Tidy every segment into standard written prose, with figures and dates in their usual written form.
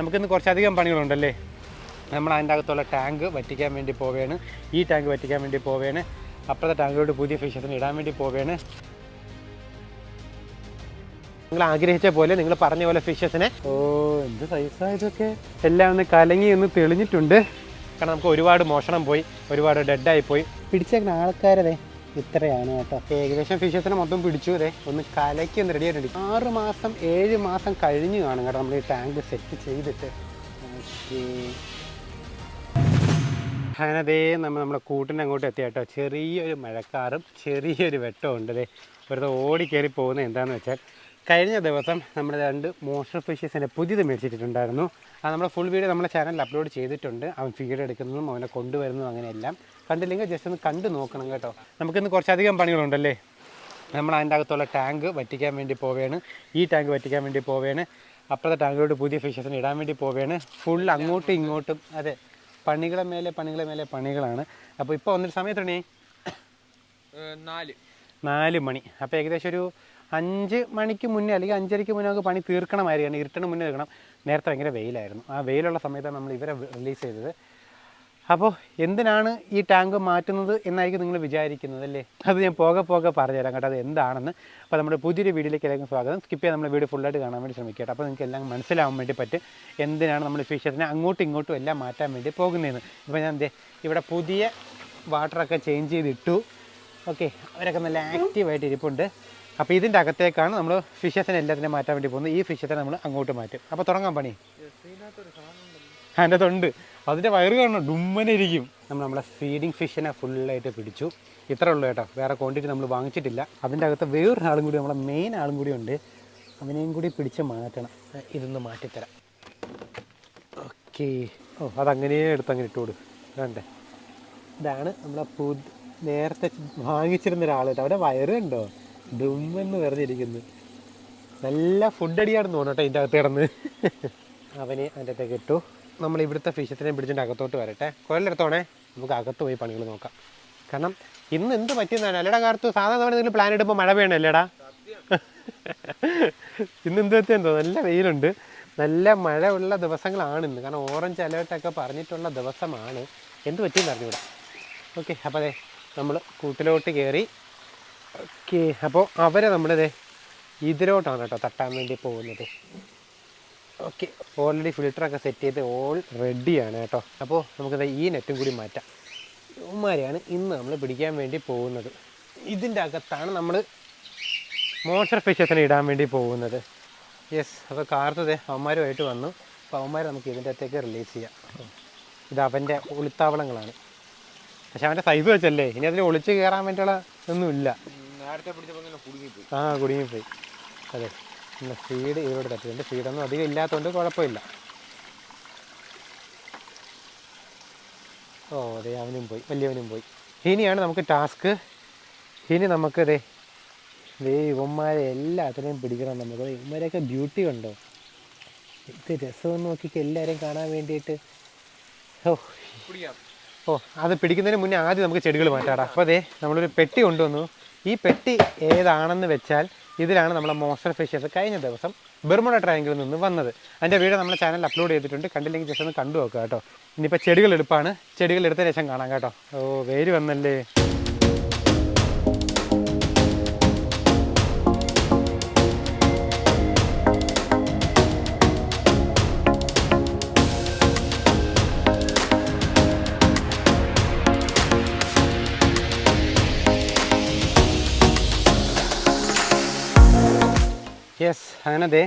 നമുക്കിന്ന് കുറച്ചധികം പണികളുണ്ടല്ലേ. നമ്മൾ അതിൻ്റെ അകത്തുള്ള ടാങ്ക് വറ്റിക്കാൻ വേണ്ടി പോവുകയാണ്. ഈ ടാങ്ക് വറ്റിക്കാൻ വേണ്ടി പോവുകയാണ്. അപ്പുറത്തെ ടാങ്കിലോട്ട് പുതിയ ഫിഷസിന് ഇടാൻ വേണ്ടി പോവുകയാണ്. നിങ്ങൾ ആഗ്രഹിച്ച പോലെ, നിങ്ങൾ പറഞ്ഞ പോലെ ഫിഷസിനെ എന്ത് സൈസായതൊക്കെ എല്ലാം ഒന്ന് കലങ്ങി ഒന്ന് തെളിഞ്ഞിട്ടുണ്ട്. കാരണം നമുക്ക് ഒരുപാട് മോഷണം പോയി, ഒരുപാട് ഡെഡായി പോയി. പിടിച്ചേക്കുന്ന ആൾക്കാരതെ ഇത്രയാണ് കേട്ടോ. ഏകദേശം ഫിഷസിനെ മൊത്തം പിടിച്ചു. അതെ ഒന്ന് കലക്കി ഒന്ന് റെഡി ആയിട്ടുണ്ട്. 6 മാസം 7 മാസം കഴിഞ്ഞു കാണും കേട്ടോ നമ്മൾ ഈ ടാങ്ക് സെറ്റ് ചെയ്തിട്ട്. അങ്ങനെ നമ്മുടെ കൂട്ടിൻ്റെ അങ്ങോട്ട് എത്തിയ കേട്ടോ. ചെറിയൊരു മഴക്കാറും ചെറിയൊരു വെട്ടവും ഉണ്ട്. അതെ വെറുതെ ഓടിക്കയറി പോകുന്നത് എന്താണെന്ന് വെച്ചാൽ, കഴിഞ്ഞ ദിവസം നമ്മൾ 2 മോസ്റ്റർ ഫിഷസിനെ പുതിയത് മേടിച്ചിട്ടുണ്ടായിരുന്നു. അത് നമ്മുടെ ഫുൾ വീഡിയോ നമ്മുടെ ചാനലിൽ അപ്ലോഡ് ചെയ്തിട്ടുണ്ട്. അവൻ ഫീഡ് എടുക്കുന്നതും അവനെ കൊണ്ടുവരുന്നതും അങ്ങനെയെല്ലാം കണ്ടില്ലെങ്കിൽ ജസ്റ്റ് ഒന്ന് കണ്ടു നോക്കണം കേട്ടോ. നമുക്കിന്ന് കുറച്ചധികം പണികളുണ്ടല്ലേ. നമ്മൾ അതിൻ്റെ അകത്തുള്ള ടാങ്ക് വറ്റിക്കാൻ വേണ്ടി പോവുകയാണ്. ഈ ടാങ്ക് വറ്റിക്കാൻ വേണ്ടി പോവുകയാണ്. അപ്പുറത്തെ ടാങ്കിലോട്ട് പുതിയ ഫിഷസിന് ഇടാൻ വേണ്ടി പോവുകയാണ്. ഫുൾ അങ്ങോട്ടും ഇങ്ങോട്ടും അതെ പണികളെ മേലെ പണികളാണ്. അപ്പോൾ ഇപ്പോൾ വന്നൊരു സമയത്താണ് 4 മണി. അപ്പോൾ ഏകദേശം ഒരു 5 മണിക്ക് മുന്നേ അല്ലെങ്കിൽ 5:30 മുന്നേ നമുക്ക് പണി തീർക്കണമായിരിക്കണം. ഇരുട്ടന് മുന്നേ തീർക്കണം. നേരത്തെ ഭയങ്കര വെയിലായിരുന്നു. ആ വെയിലുള്ള സമയത്താണ് നമ്മൾ ഇവരെ റിലീസ് ചെയ്തത്. അപ്പോൾ എന്തിനാണ് ഈ ടാങ്ക് മാറ്റുന്നത് എന്നായിരിക്കും നിങ്ങൾ വിചാരിക്കുന്നത് അല്ലേ. അത് ഞാൻ പോകെ പറഞ്ഞുതരാം കേട്ടോ അത് എന്താണെന്ന്. അപ്പോൾ നമ്മുടെ പുതിയൊരു വീഡിയോയിലേക്ക് എല്ലാവർക്കും സ്വാഗതം. സ്കിപ്പ് ചെയ്യാൻ നമ്മുടെ വീഡിയോ ഫുള്ളായിട്ട് കാണാൻ വേണ്ടി ശ്രമിക്കുക. അപ്പോൾ നിങ്ങൾക്ക് എല്ലാം മനസ്സിലാവാൻ വേണ്ടി പറ്റും എന്തിനാണ് നമ്മൾ ഫിഷസിനെ അങ്ങോട്ടും ഇങ്ങോട്ടും എല്ലാം മാറ്റാൻ വേണ്ടി പോകുന്നതെന്ന്. ഇപ്പോൾ ഞാൻ ഇവിടെ പുതിയ വാട്ടറൊക്കെ ചേഞ്ച് ചെയ്തിട്ടു. ഓക്കെ, അവരൊക്കെ നല്ല ആക്റ്റീവായിട്ട് ഇരിപ്പുണ്ട്. അപ്പോൾ ഇതിൻ്റെ അകത്തേക്കാണ് നമ്മൾ ഫിഷസിനെ എല്ലാത്തിനും മാറ്റാൻ വേണ്ടി പോകുന്നത്. ഈ ഫിഷസിനെ നമ്മൾ അങ്ങോട്ട് മാറ്റും. അപ്പോൾ തുടങ്ങാൻ പണി അതിൻ്റെ തൊണ്ട് അതിൻ്റെ വയറ് കാണണം, ഡുമ്മനെ ഇരിക്കും. നമ്മളെ ഫീഡിങ് ഫിഷിനെ ഫുള്ളായിട്ട് പിടിച്ചു. ഇത്ര ഉള്ളൂ കേട്ടോ, വേറെ ക്വാണ്ടിറ്റി നമ്മൾ വാങ്ങിച്ചിട്ടില്ല. അതിൻ്റെ അകത്ത് വേറൊരാളും കൂടി, നമ്മളെ മെയിൻ ആളും കൂടി ഉണ്ട്. അവനെയും കൂടി പിടിച്ച് മാറ്റണം. ഇതൊന്ന് മാറ്റിത്തരാം. ഓക്കെ, അതങ്ങനെ എടുത്തങ്ങനെ ഇട്ടുകൊടു. വേണ്ടേ, ഇതാണ് നമ്മളെ നേരത്തെ വാങ്ങിച്ചിരുന്ന ഒരാൾ കേട്ടോ. അവിടെ വയറ് കണ്ടോ, ഡുമ്മെന്ന് വെറുതെയിരിക്കുന്നു. നല്ല ഫുഡ് അടിയാണെന്ന് തോന്നുന്നു കേട്ടോ ഇതിൻ്റെ അകത്ത് കിടന്ന്. അവനെ അതിൻ്റെ അകത്തേക്ക് ഇട്ടു. നമ്മൾ ഇവിടുത്തെ ഫിഷത്തിനെ പിടിച്ചിട്ട് അകത്തോട്ട് വരട്ടെ. കുഴലെടുത്തോണേ, നമുക്ക് അകത്ത് പോയി പണികൾ നോക്കാം. കാരണം ഇന്ന് എന്ത് പറ്റിയെന്നാണ്. അല്ലടാ കാലത്ത് സാധാരണ എന്തെങ്കിലും പ്ലാൻ ഇടുമ്പോൾ മഴ വേണമല്ലേടാ. ഇന്ന് എന്ത് പറ്റിയെന്തോ, നല്ല വെയിലുണ്ട്, നല്ല മഴ ഉള്ള ദിവസങ്ങളാണ് ഇന്ന്. കാരണം ഓറഞ്ച് അലേർട്ടൊക്കെ പറഞ്ഞിട്ടുള്ള ദിവസമാണ്. എന്ത് പറ്റിയെന്ന് അറിഞ്ഞൂടാ. ഓക്കെ, അപ്പോൾ അതെ നമ്മൾ കൂട്ടിലോട്ട് കയറി. ഓക്കെ, അപ്പോൾ അവരെ നമ്മളിത് ഇതിലോട്ടാണ് കേട്ടോ തട്ടാൻ വേണ്ടി പോകുന്നത്. ഓക്കെ, ഓൾറെഡി ഫിൽറ്ററൊക്കെ സെറ്റ് ചെയ്ത് ഓൾ റെഡിയാണ് കേട്ടോ. അപ്പോൾ നമുക്കത് ഈ നെറ്റും കൂടി മാറ്റാം. ഇവന്മാരെയാണ് ഇന്ന് നമ്മൾ പിടിക്കാൻ വേണ്ടി പോകുന്നത്. ഇതിൻ്റെ അകത്താണ് നമ്മൾ മോസ്റ്റർ ഫിഷസിനെ ഇടാൻ വേണ്ടി പോകുന്നത്. യെസ്, അപ്പോൾ കാർത്തത് അവന്മാരുമായിട്ട് വന്നു. അപ്പോൾ അവന്മാരെ നമുക്ക് ഇതിൻ്റെ അകത്തേക്ക് റിലീസ് ചെയ്യാം. ഇത് അവൻ്റെ ഒളിത്താവളങ്ങളാണ്. പക്ഷെ അവൻ്റെ സൈസ് വെച്ചല്ലേ, ഇനി അതിൽ ഒളിച്ച് കയറാൻ വേണ്ടിയുള്ള ഒന്നുമില്ല. കുടുങ്ങിപ്പോയി. അതെ, പിന്നെ ഫീഡ് ഇതിലൂടെ തട്ടിട്ടുണ്ട്. ഫീഡൊന്നും അധികം ഇല്ലാത്തതുകൊണ്ട് കുഴപ്പമില്ല. അതെ, അവനും പോയി, വലിയവനും പോയി. ഇനിയാണ് നമുക്ക് ടാസ്ക്. ഇനി നമുക്ക് ഇവന്മാരെ എല്ലാത്തിനെയും പിടിക്കണം. നമുക്ക് ഇവന്മാരെയൊക്കെ ബ്യൂട്ടി കണ്ടോ, ഇത് രസമെന്ന് നോക്കിയിട്ട് എല്ലാവരെയും കാണാൻ വേണ്ടിയിട്ട്. അത് പിടിക്കുന്നതിന് മുന്നേ ആദ്യം നമുക്ക് ചെടികൾ മാറ്റാടാ. അപ്പോൾ അതെ നമ്മളൊരു പെട്ടി കൊണ്ടുവന്നു. ഈ പെട്ടി ഏതാണെന്ന് വെച്ചാൽ, ഇതിലാണ് നമ്മളെ മോസ്റ്റർ ഫിഷസ് കഴിഞ്ഞ ദിവസം ബെർമുഡ ട്രയാങ്കിളിൽ നിന്ന് വന്നത്. അതിൻ്റെ വീഡിയോ നമ്മുടെ ചാനൽ അപ്ലോഡ് ചെയ്തിട്ടുണ്ട്. കണ്ടില്ലെങ്കിൽ ജസ്റ്റ് ഒന്ന് കണ്ടു നോക്കുക കേട്ടോ. ഇനിയിപ്പോൾ ചെടികൾ എടുപ്പാണ്. ചെടികൾ എടുത്ത ശേഷം കാണാം കേട്ടോ. വേര് വന്നല്ലേ. യെസ്, അങ്ങനെ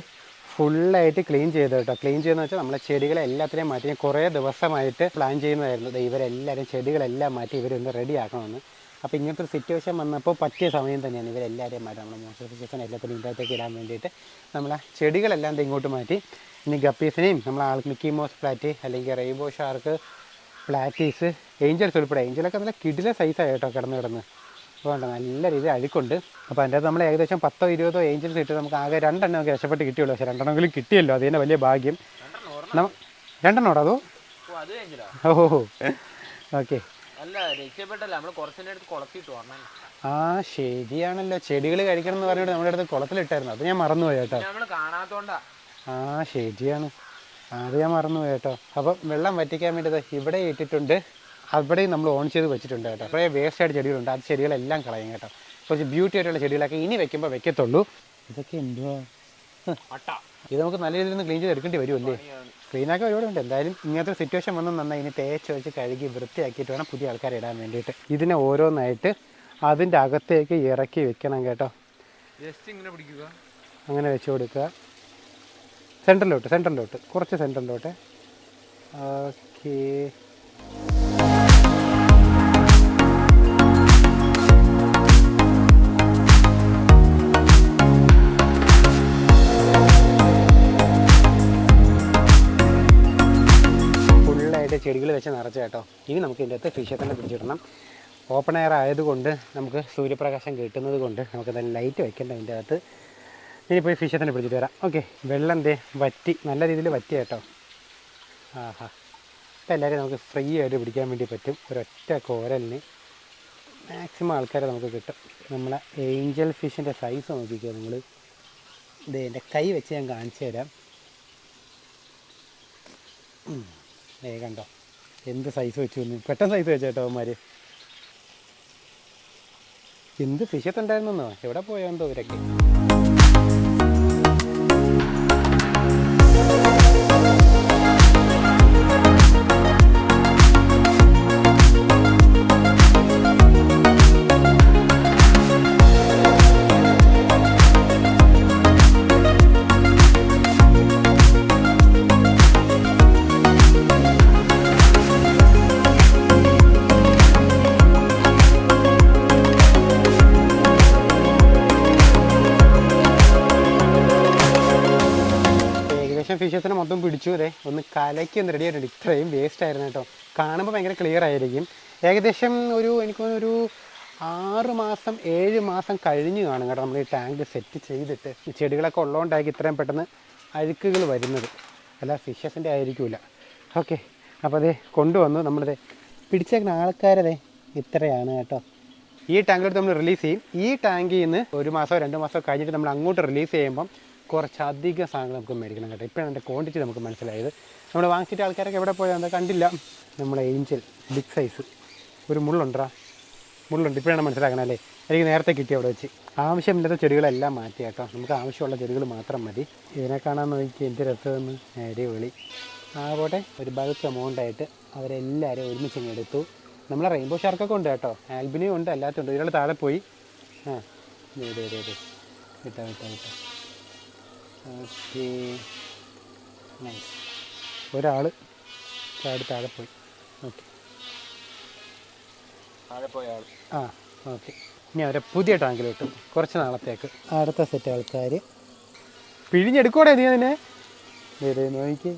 ഫുള്ളായിട്ട് ക്ലീൻ ചെയ്ത് കേട്ടോ. ക്ലീൻ ചെയ്യുന്നത് വെച്ചാൽ നമ്മളെ ചെടികളെ എല്ലാത്തിനെയും മാറ്റി. ഞാൻ കുറേ ദിവസമായിട്ട് പ്ലാൻ ചെയ്യുന്നതായിരുന്നു ഇവരെല്ലാവരും ചെടികളെല്ലാം മാറ്റി ഇവരൊന്ന് റെഡി ആക്കണമെന്ന്. അപ്പോൾ ഇങ്ങനത്തെ ഒരു സിറ്റുവേഷൻ വന്നപ്പോൾ പറ്റിയ സമയം തന്നെയാണ് ഇവരെല്ലാവരെയും മാറ്റാം. നമ്മൾ മോസ്റ്റർ ഫിഷസിനെ എല്ലാത്തിനും ഇതിനകത്തേക്ക് ഇടാൻ വേണ്ടിയിട്ട് നമ്മളെ ചെടികളെല്ലാം ഇങ്ങോട്ട് മാറ്റി. ഇനി ഗപ്പീസിനെയും നമ്മളെ മിക്കി മൗസ് പ്ലാറ്റ് അല്ലെങ്കിൽ റെയിൻബോ ഷാർക്ക്, പ്ലാറ്റീസ്, ഏഞ്ചൽസ് ഉൾപ്പെടെ. ഏഞ്ചലൊക്കെ നല്ല കിടില സൈസാണ് കേട്ടോ കിടന്ന്. വേണ്ട, നല്ല രീതിയിൽ അഴുക്കുണ്ട്. അപ്പോൾ അതിൻ്റെ അകത്ത് നമ്മൾ ഏകദേശം 10-20 ഏഞ്ചൽസ് കിട്ടി. നമുക്ക് ആകെ 2 എണ്ണം രക്ഷപ്പെട്ട് കിട്ടിയുള്ളൂ. പക്ഷേ 2 എണ്ണമെങ്കിലും കിട്ടിയല്ലോ, അതിന് വലിയ ഭാഗ്യം. 2 എണ്ണോടോ അതോ? ഓക്കെ, ശരിയാണല്ലോ. ചെടികൾ കഴിക്കണം എന്ന് പറഞ്ഞിട്ട് നമ്മുടെ അടുത്ത് കുളത്തിലിട്ടായിരുന്നു. അത് ഞാൻ മറന്നുപോയി കേട്ടോ. ശരിയാണ്. അത് ഞാൻ മറന്നുപോയി കേട്ടോ. അപ്പം വെള്ളം വറ്റിക്കാൻ വേണ്ടി ഇവിടെ ഇട്ടിട്ടുണ്ട്, അവിടെയും നമ്മൾ ഓൺ ചെയ്ത് വെച്ചിട്ടുണ്ട് കേട്ടോ. കുറേ വേസ്റ്റ് ആയിട്ട് ചെടികളുണ്ട്, അത് ചെടികളെല്ലാം കളയും കേട്ടോ. കുറച്ച് ബ്യൂട്ടി ആയിട്ടുള്ള ചെടികളൊക്കെ ഇനി വെക്കുമ്പോൾ വെക്കത്തുള്ളൂ. ഇതൊക്കെ എന്തുവാ, ഇത് നമുക്ക് നല്ല രീതിയിൽ നിന്ന് ക്ലീൻ ചെയ്ത് എടുക്കേണ്ടി വരുമല്ലേ? ക്ലീനാക്കി ഒരുപാടുണ്ട്. എന്തായാലും ഇങ്ങനത്തെ സിറ്റുവേഷൻ വന്ന് നന്നായി ഇനി തേച്ച് വെച്ച് കഴുകി വൃത്തിയാക്കിയിട്ട് വേണം പുതിയ ആൾക്കാരെ ഇടാൻ വേണ്ടിയിട്ട്. ഇതിനെ ഓരോന്നായിട്ട് അതിൻ്റെ അകത്തേക്ക് ഇറക്കി വെക്കണം കേട്ടോ. അങ്ങനെ വെച്ച് കൊടുക്കുക. സെൻറ്ററിലോട്ട് കുറച്ച് സെൻറ്ററിലോട്ട്. ഓക്കേ, ചെടികൾ വെച്ച് നിറച്ച് കേട്ടോ. ഇനി നമുക്ക് ഇതിൻ്റെ അകത്ത് ഫിഷെ തന്നെ പിടിച്ചിടണം. ഓപ്പൺ എയർ ആയതുകൊണ്ട് നമുക്ക് സൂര്യപ്രകാശം കിട്ടുന്നത് കൊണ്ട് നമുക്ക് തന്നെ ലൈറ്റ് വെക്കേണ്ട അതിൻ്റെ അകത്ത്. ഇനി പോയി ഫിഷെ തന്നെ പിടിച്ചിട്ട് വരാം. ഓക്കെ, വെള്ളം വറ്റി, നല്ല രീതിയിൽ വറ്റി കേട്ടോ. ആഹാ, ഇപ്പം എല്ലാവരും നമുക്ക് ഫ്രീ ആയിട്ട് പിടിക്കാൻ വേണ്ടി പറ്റും. ഒരൊറ്റ കോരലിന് മാക്സിമം ആൾക്കാരെ നമുക്ക് കിട്ടും. നമ്മളെ ഏഞ്ചൽ ഫിഷിൻ്റെ സൈസ് നോക്കിക്കുക നിങ്ങൾ. ഇത് എൻ്റെ കൈ വെച്ച് ഞാൻ കാണിച്ചു തരാം. കണ്ടോ എന്ത് സൈസ് വെച്ചു വന്നു, പെട്ടെന്ന് സൈസ് വെച്ചേട്ടോ അവന്മാർ. എന്ത് ഫിഷത്തുണ്ടായിരുന്നോ, എവിടെ പോയാന്തോ ഇവരൊക്കെ. ഫിഷസിനെ മൊത്തം പിടിച്ചു. അതെ, ഒന്ന് കലയ്ക്ക് ഒന്ന് റെഡി ആയിട്ടുണ്ട്. ഇത്രയും വേസ്റ്റ് ആയിരുന്നു കേട്ടോ. കാണുമ്പോൾ ഭയങ്കര ക്ലിയർ ആയിരിക്കും. ഏകദേശം എനിക്കൊരു 6 മാസം 7 മാസം കഴിഞ്ഞ് കാണും കേട്ടോ നമ്മൾ ഈ ടാങ്ക് സെറ്റ് ചെയ്തിട്ട്. ചെടികളൊക്കെ ഉള്ളതുകൊണ്ടായിരിക്കും ഇത്രയും പെട്ടെന്ന് അഴുക്കുകൾ വരുന്നത്, അല്ല ഫിഷസിൻ്റെ ആയിരിക്കില്ല. ഓക്കെ, അപ്പോൾ അതേ കൊണ്ടുവന്നു നമ്മളിത് പിടിച്ചേക്കുന്ന ആൾക്കാരതെ ഇത്രയാണ് കേട്ടോ. ഈ ടാങ്കെടുത്ത് നമ്മൾ റിലീസ് ചെയ്യും. ഈ ടാങ്കിൽ നിന്ന് 1 മാസമോ 2 മാസമോ കഴിഞ്ഞിട്ട് നമ്മൾ അങ്ങോട്ട് റിലീസ് ചെയ്യുമ്പം കുറച്ചധികം സാധനങ്ങൾ നമുക്ക് മേടിക്കണം കേട്ടോ. ഇപ്പോഴാണ് എൻ്റെ ക്വാണ്ടിറ്റി നമുക്ക് മനസ്സിലായത്. നമ്മൾ വാങ്ങിച്ചിട്ട് ആൾക്കാരൊക്കെ എവിടെ പോയാൽ എന്താ കണ്ടില്ല. നമ്മളെ ഏഞ്ചൽ ബിഗ് സൈസ് ഒരു മുള്ളുണ്ട്, ഇപ്പോഴാണ് മനസ്സിലാക്കണം അല്ലേ. എനിക്ക് നേരത്തെ കിട്ടി അവിടെ വെച്ച്. ആവശ്യമില്ലാത്ത ചെടികളെല്ലാം മാറ്റി കേട്ടോ. നമുക്ക് ആവശ്യമുള്ള ചെടികൾ മാത്രം മതി. ഇതിനെ കാണാൻ നോക്കി എന്ത് രസമെന്ന്. അടിപൊളി. പോട്ടെ, ഒരു ബൾക്ക് എമൗണ്ടായിട്ട് അവരെല്ലാവരും ഒരുമിച്ച് എടുത്തു. നമ്മളെ റെയിൻബോ ഷാർക്കൊക്കെ ഉണ്ട് കേട്ടോ, ആൽബിനിയും ഉണ്ട്, അല്ലാത്തുണ്ട്. ഒരാൾ താഴെ പോയി. വിട്ടോ. Okay, nice. ഒരാൾ താഴെ പോയി. Okay, okay. ഇനി അവരെ പുതിയ ടാങ്കിലോട്ട് കുറച്ച് നാളത്തേക്ക്. അടുത്ത സെറ്റ് ആൾക്കാർ പിഴിഞ്ഞെടുക്കൂടെ നീ അതിനെ. നോക്കി.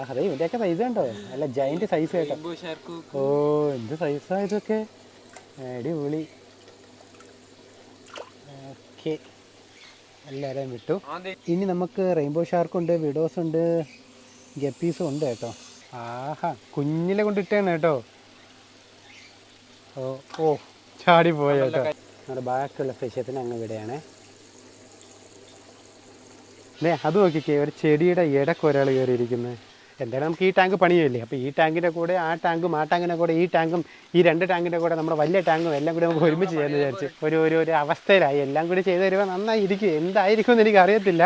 അതെ, ഇവൻ്റെയൊക്കെ സൈസ് കണ്ടോ, നല്ല ജയൻറ്റ് സൈസ് കേട്ടോ. ഓ, എന്ത് സൈസാ ഇതൊക്കെ, അടിപൊളി. ഓക്കെ, എല്ലാവരെയും വിട്ടു. ഇനി നമുക്ക് റെയിൻബോ ഷാർക്കുണ്ട്, വിഡോസ് ഉണ്ട്, ഗപ്പീസും ഉണ്ട് കേട്ടോ. കുഞ്ഞിലെ കൊണ്ടിട്ടാണ് കേട്ടോ. ഓ ചാടി പോയ കേട്ടോ. നമ്മുടെ ബാക്കിയുള്ള ഫിഷത്തിന് അങ്ങ് വിടെയാണേ. അത് നോക്കിക്കേ, ഒരു ചെടിയുടെ ഇടയ്ക്ക് ഒരാൾ കയറിയിരിക്കുന്നത്. എന്തായാലും നമുക്ക് ഈ ടാങ്ക് പണിയല്ലേ. അപ്പോൾ ഈ ടാങ്കിൻ്റെ കൂടെ ആ ടാങ്കിൻ്റെ കൂടെ ഈ ടാങ്കും ഈ 2 ടാങ്കിൻ്റെ കൂടെ നമ്മുടെ വലിയ ടാങ്കും എല്ലാം കൂടി നമുക്ക് ഒരുമിച്ച് ചെയ്യാമെന്ന് വിചാരിച്ച് ഒരു അവസ്ഥയിലായി. എല്ലാം കൂടി ചെയ്ത് തരുമ്പോൾ നന്നായിരിക്കും. എന്തായിരിക്കും എന്ന് എനിക്ക് അറിയത്തില്ല.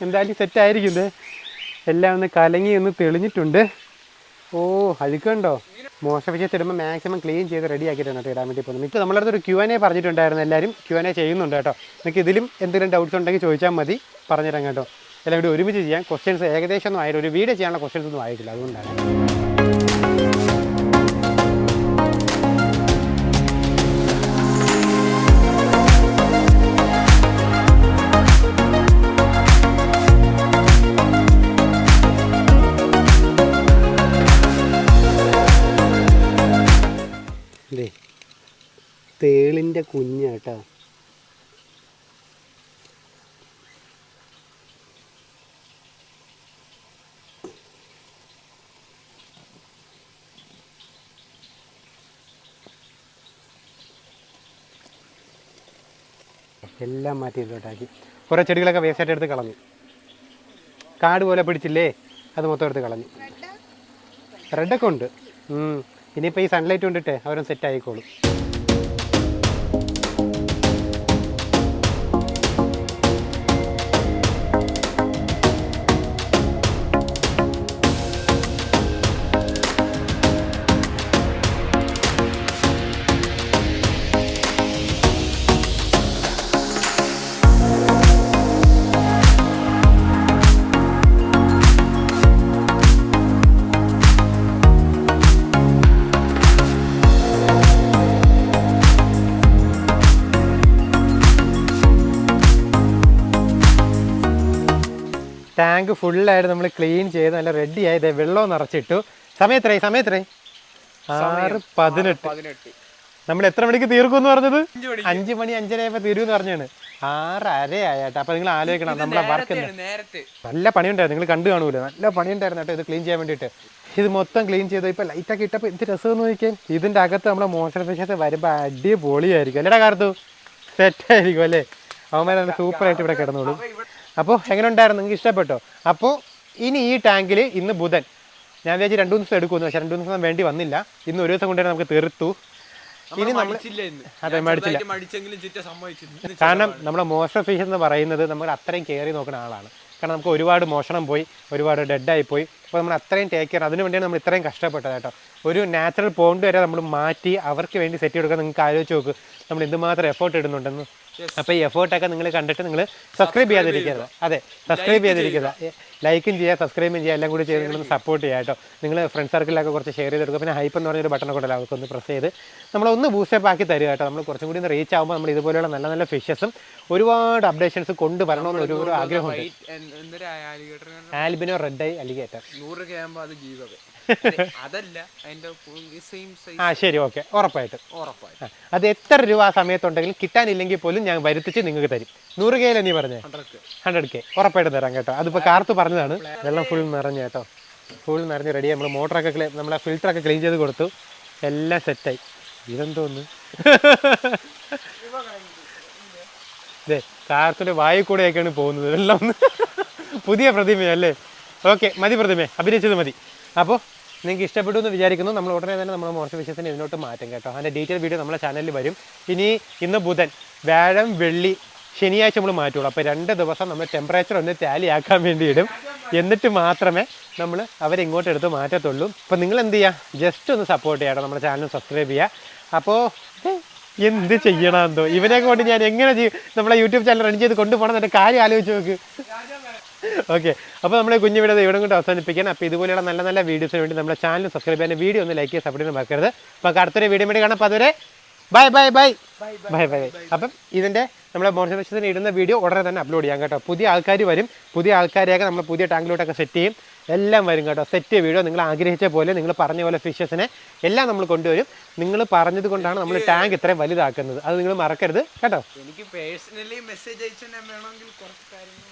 എന്തായാലും സെറ്റായിരിക്കും. എല്ലാം ഒന്ന് കലങ്ങി ഒന്ന് തെളിഞ്ഞിട്ടുണ്ട്. ഓ, അഴുക്കുണ്ടോ. മോശം വിഷയത്തിൽ ഇടുമ്പോൾ മാക്സിമം ക്ലീൻ ചെയ്ത് റെഡി ആക്കിയിട്ടാണ് ഇടാൻ വേണ്ടി പോകുന്നത്. ഇപ്പോൾ നമ്മളടുത്തൊരു Q&A പറഞ്ഞിട്ടുണ്ടായിരുന്നു. എല്ലാവരും Q&A ചെയ്യുന്നുണ്ട് കേട്ടോ. നിങ്ങൾക്ക് ഇതിലും എന്തെങ്കിലും ഡൗട്ട്സ് ഉണ്ടെങ്കിൽ ചോദിച്ചാൽ മതി, പറഞ്ഞുതരാം കേട്ടോ. എല്ലാം കൂടി ഒരുമിച്ച് ചെയ്യാം. ക്വസ്റ്റ്യൻസ് ഏകദേശം ഒന്നും ആയില്ല, ഒരു വീഡിയോ ചെയ്യാനുള്ള ക്വസ്റ്റ്യൻസ് ഒന്നും ആയിട്ടില്ല, അതുകൊണ്ടാണ്. തേളിൻ്റെ കുഞ്ഞാട്ടോ. എല്ലാം മാറ്റി ഇതിലോട്ടാക്കി. കുറേ ചെടികളൊക്കെ വേസ്റ്റായിട്ട് എടുത്ത് കളഞ്ഞു. കാട് പോലെ പിടിച്ചില്ലേ, അത് മൊത്തം എടുത്ത് കളഞ്ഞു. റെഡൊക്കെ ഉണ്ട്. ഇനിയിപ്പോൾ ഈ സൺലൈറ്റ് കൊണ്ടിട്ട് അവരും സെറ്റ് ആയിക്കോളും. ടാങ്ക് ഫുള്ളായിട്ട് നമ്മൾ ക്ലീൻ ചെയ്ത് നല്ല റെഡി ആയത് വെള്ളം നിറച്ചിട്ടു. സമയത്രേ 6:18. നമ്മൾ എത്ര മണിക്ക് തീർക്കുമെന്ന് പറഞ്ഞത്? 5 മണി 5:30 ആയപ്പോൾ തീരുമെന്ന് പറഞ്ഞാണ്. 6:30 ആയേട്ടാ. അപ്പോൾ നിങ്ങൾ ആലോചിക്കണം നമ്മളെ വർക്ക് നല്ല പണിയുണ്ടായിരുന്നു. നിങ്ങൾ കണ്ടു കാണൂല, നല്ല പണിയുണ്ടായിരുന്നു കേട്ടോ ഇത് ക്ലീൻ ചെയ്യാൻ വേണ്ടിയിട്ട്. ഇത് മൊത്തം ക്ലീൻ ചെയ്ത് ഇപ്പോൾ ലൈറ്റൊക്കെ ഇട്ടപ്പോൾ എന്ത് രസമെന്ന് നോക്കിയാൽ. ഇതിൻ്റെ അകത്ത് നമ്മളെ മോയ്സ്ചറൈസേഷൻ വരുമ്പോൾ അടിപൊളിയായിരിക്കും അല്ലേടാ കാർത്തു? സെറ്റായിരിക്കും അല്ലേ? അവന്മാർ നല്ല സൂപ്പറായിട്ട് ഇവിടെ കിടന്നോളും. അപ്പോൾ എങ്ങനെ ഉണ്ടായിരുന്നു? നിങ്ങൾക്ക് ഇഷ്ടപ്പെട്ടോ? അപ്പോൾ ഇനി ഈ ടാങ്കിൽ ഇന്ന് ബുധൻ ഞാൻ വിചാരിച്ച് 2 ദിവസം എടുക്കുമെന്ന്. പക്ഷേ 2 ദിവസം വേണ്ടി വന്നില്ല. ഇന്ന് ഒരു ദിവസം കൊണ്ടുതന്നെ നമുക്ക് തീർത്തു. ഇനി നമ്മൾ അതെ മടിച്ചില്ല. കാരണം നമ്മുടെ മോശം ഫിഷ് എന്ന് പറയുന്നത് നമ്മൾ അത്രയും കെയർ ചെയ്ത് നോക്കുന്ന ആളാണ്. കാരണം നമുക്ക് ഒരുപാട് മോഷണം പോയി, ഒരുപാട് ഡെഡായി പോയി. അപ്പോൾ നമ്മൾ അത്രയും ടേക്ക് കെയർ, അതിന് വേണ്ടിയാണ് നമ്മൾ ഇത്രയും കഷ്ടപ്പെട്ടത് കേട്ടോ. ഒരു നാച്ചുറൽ പോണ്ട് വരെ നമ്മൾ മാറ്റി അവർക്ക് വേണ്ടി സെറ്റ് കൊടുക്കാൻ നിങ്ങൾക്ക് ആലോചിച്ച് നോക്ക് നമ്മൾ എന്തുമാത്രം എഫേർട്ട് ഇടുന്നുണ്ടെന്ന്. അപ്പോൾ ഈ എഫേർട്ടൊക്കെ നിങ്ങൾ കണ്ടിട്ട് നിങ്ങൾ സബ്സ്ക്രൈബ് ചെയ്യാതിരിക്കരുത്. അതെ, സബ്സ്ക്രൈബ് ചെയ്തിരിക്കുക, ലൈക്കും ചെയ്യുക, സബ്സ്ക്രൈബും ചെയ്യുക, എല്ലാം കൂടി ചെയ്ത് നിങ്ങളൊന്ന് സപ്പോർട്ട് ചെയ്യുക കേട്ടോ. നിങ്ങൾ ഫ്രണ്ട് സർക്കിളിലൊക്കെ കുറച്ച് ഷെയർ ചെയ്ത് കൊടുക്കുക. പിന്നെ ഹൈപ്പ് എന്ന് പറഞ്ഞൊരു ബട്ടൺ കൊണ്ടല്ലോ അവർക്കൊന്ന് പ്രസ് ചെയ്ത് നമ്മളൊന്ന് ബൂസ്റ്റപ്പ് ആക്കി തരിക കേട്ടോ. നമ്മൾ കുറച്ചും കൂടി ഒന്ന് റീച്ച് ആകുമ്പോൾ നമ്മൾ ഇതുപോലെയുള്ള നല്ല നല്ല ഫിഷസും ഒരുപാട് അപ്ഡേഷൻസ് കൊണ്ടുവരണമെന്ന് ഒരു ആഗ്രഹമുണ്ട്. ആൽബിനോ റെഡ് ഐ അലിഗേറ്റർ 100 ശരി, ഓക്കെ, ഉറപ്പായിട്ടും. അത് എത്ര രൂപ ആ സമയത്തുണ്ടെങ്കിലും കിട്ടാനില്ലെങ്കിൽ പോലും ഞാൻ വരുത്തിച്ച് നിങ്ങൾക്ക് തരും. 100K നീ പറഞ്ഞേ? 100K ഉറപ്പായിട്ടും തരാം കേട്ടോ. അതിപ്പോൾ കാർത്ത് പറഞ്ഞതാണ്. വെള്ളം ഫുൾ നിറഞ്ഞു കേട്ടോ, ഫുൾ നിറഞ്ഞ് റെഡി. നമ്മൾ മോട്ടറൊക്കെ നമ്മളെ ഫിൽറ്ററൊക്കെ ക്ലീൻ ചെയ്ത് കൊടുത്തു, എല്ലാം സെറ്റായി. ഇതെന്തോന്ന് അതെ, കാർത്തിൻ്റെ വായിൽ കൂടെയൊക്കെയാണ് പോകുന്നത് എല്ലാം. പുതിയ പ്രതിമയല്ലേ? ഓക്കെ, മതി പ്രതിമയെ, അഭിനയിച്ചത് മതി. അപ്പോൾ നിങ്ങൾക്ക് ഇഷ്ടപ്പെട്ടു എന്ന് വിചാരിക്കുന്നു. നമ്മൾ ഉടനെ തന്നെ നമ്മുടെ മോശം വിഷയത്തിന് ഇതിനോട്ട് മാറ്റും കേട്ടോ. അതിൻ്റെ ഡീറ്റെയിൽ വീഡിയോ നമ്മുടെ ചാനലിൽ വരും. ഇന്ന് ബുധൻ, വ്യാഴം, വെള്ളി, ശനിയാഴ്ച നമ്മൾ മാറ്റുള്ളൂ. അപ്പോൾ 2 ദിവസം നമ്മൾ ടെമ്പറേച്ചർ ഒന്ന് ടാലി ആക്കാൻ വേണ്ടി ഇടും. എന്നിട്ട് മാത്രമേ നമ്മൾ അവരിങ്ങോട്ട് എടുത്ത് മാറ്റത്തുള്ളൂ. അപ്പോൾ നിങ്ങൾ എന്ത് ചെയ്യുക, ജസ്റ്റ് ഒന്ന് സപ്പോർട്ട് ചെയ്യാം കേട്ടോ. നമ്മുടെ ചാനൽ സബ്സ്ക്രൈബ് ചെയ്യുക. അപ്പോൾ എന്ത് ചെയ്യണമെന്തോ ഇവനെ കൊണ്ട് ഞാൻ എങ്ങനെ നമ്മളെ യൂട്യൂബ് ചാനൽ റൺ ചെയ്ത് കൊണ്ടുപോകണം എന്നൊക്കെ കാര്യം ആലോചിച്ച് നോക്ക്. ഓക്കെ, അപ്പോൾ നമ്മുടെ കുഞ്ഞു വീഡിയോ ഇവിടെ കൊണ്ട് അവസാനിപ്പിക്കാൻ. അപ്പോൾ ഇതുപോലെയുള്ള നല്ല നല്ല വീഡിയോസിന് വേണ്ടി നമ്മുടെ ചാനൽ സബ്സ്ക്രൈബ് ചെയ്യാൻ, വീഡിയോ ഒന്ന് ലൈക്ക് ചെയ്ത് സപ്പോർട്ട് ചെയ്യാൻ മറക്കരുത്. അപ്പോൾ അടുത്തൊരു വീഡിയോ വേണ്ടി കാണാം. അപ്പോൾ അതുവരെ bye bye bye bye bye. അപ്പം ഇതിൻ്റെ നമ്മുടെ മോശം ഇടുന്ന വീഡിയോ ഉടനെ തന്നെ അപ്ലോഡ് ചെയ്യാം കേട്ടോ. പുതിയ ആൾക്കാർ വരും, പുതിയ ആൾക്കാരെയൊക്കെ നമ്മൾ പുതിയ ടാങ്കിലോട്ടൊക്കെ സെറ്റ് ചെയ്യും, എല്ലാം വരും കേട്ടോ. സെറ്റ് വീഡിയോ നിങ്ങൾ ആഗ്രഹിച്ച പോലെ, നിങ്ങൾ പറഞ്ഞ പോലെ ഫിഷസിനെ എല്ലാം നമ്മൾ കൊണ്ടുവരും. നിങ്ങൾ പറഞ്ഞത് കൊണ്ടാണ് നമ്മൾ ടാങ്ക് ഇത്രയും വലുതാക്കുന്നത്, അത് നിങ്ങൾ മറക്കരുത് കേട്ടോ. എനിക്ക് പേഴ്സണലി മെസ്സേജ് അയച്ചാൽ വേണമെങ്കിൽ കുറച്ച് കാര്യങ്ങൾ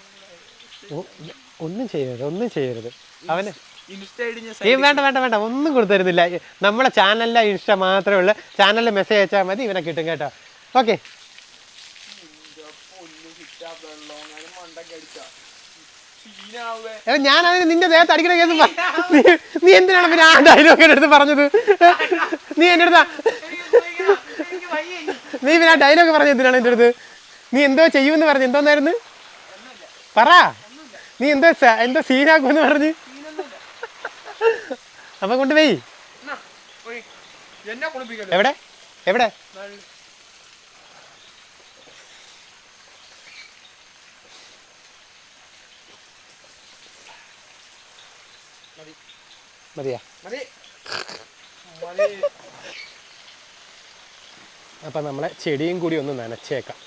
ഒന്നും ചെയ്യരുത് അവന്. വേണ്ട, ഒന്നും കൊടുത്തരുന്നില്ല. നമ്മളെ ചാനലിലെ ഇൻസ്റ്റ മാത്രമേ ഉള്ളൂ. ചാനലിൽ മെസ്സേജ് അയച്ചാൽ മതി, ഇവനെ കിട്ടും കേട്ടോ. ഓക്കെ, ഞാൻ അതിന് നിന്റെ ദേഹത്ത് അടിക്കുന്ന കേസ് നീ എന്തിനാണ് പിന്നെ ആ ഡയലോഗ് എടുത്ത് പറഞ്ഞത്? നീ എൻ്റെ അടുത്താ നീ പിന്നെ ആ ഡയലോഗ് പറഞ്ഞത് എന്തിനാണ് എൻ്റെ അടുത്ത്? നീ എന്തോ ചെയ്യുമെന്ന് പറഞ്ഞു, എന്തോന്നായിരുന്നു പറ. നീ എന്തോ സീനാക്കുമെന്ന് പറഞ്ഞ് അപ്പൊ കൊണ്ടുപോയി. എവിടെ എവിടെ മതിയാ? അപ്പൊ നമ്മളെ ചെടിയും കൂടി ഒന്ന് നനച്ചേക്കാം.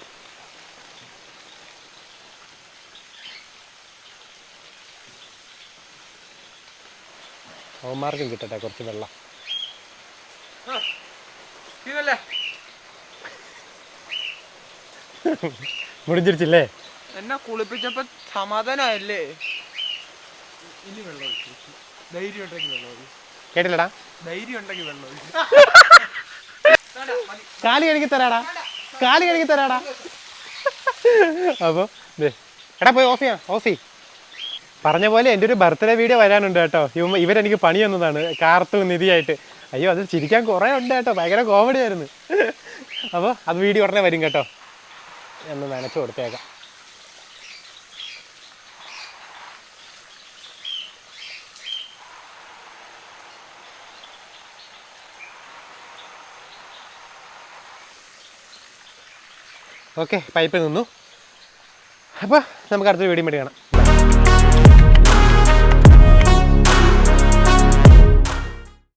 അവന്മാർക്കും കിട്ടട്ടെ കുറച്ച് വെള്ളം. മുടിഞ്ഞിരിച്ചില്ലേ? എന്നെ കുളിപ്പിച്ചപ്പോ സമാധാനമായില്ലേ? ഇനി വെള്ളം ധൈര്യം ഉണ്ടെങ്കിൽ വെള്ളം കേട്ടില്ലടാ. ധൈര്യം ഉണ്ടെങ്കിൽ വെള്ളം കാലി കഴുകി തരാടാ. അപ്പൊ എടാ പോയി ഓഫ് ചെയ്യാം. പറഞ്ഞ പോലെ എൻ്റെ ഒരു ബർത്ത്ഡേ വീഡിയോ വരാനുണ്ട് കേട്ടോ. ഇവരെനിക്ക് പണി തന്നതാണ് കാർട്ടൂൺ നിധിയായിട്ട്. അയ്യോ അത് ചിരിക്കാൻ കുറേ ഉണ്ട് കേട്ടോ, ഭയങ്കര കോമഡി ആയിരുന്നു. അപ്പോൾ അത് വീഡിയോ ഉടനെ വരും കേട്ടോ. ഒന്ന് നനച്ച് കൊടുത്തേക്കാം. ഓക്കെ, പൈപ്പിൽ നിന്നു. അപ്പോൾ നമുക്ക് അടുത്ത വീഡിയോ വേണ്ടി കാണാം.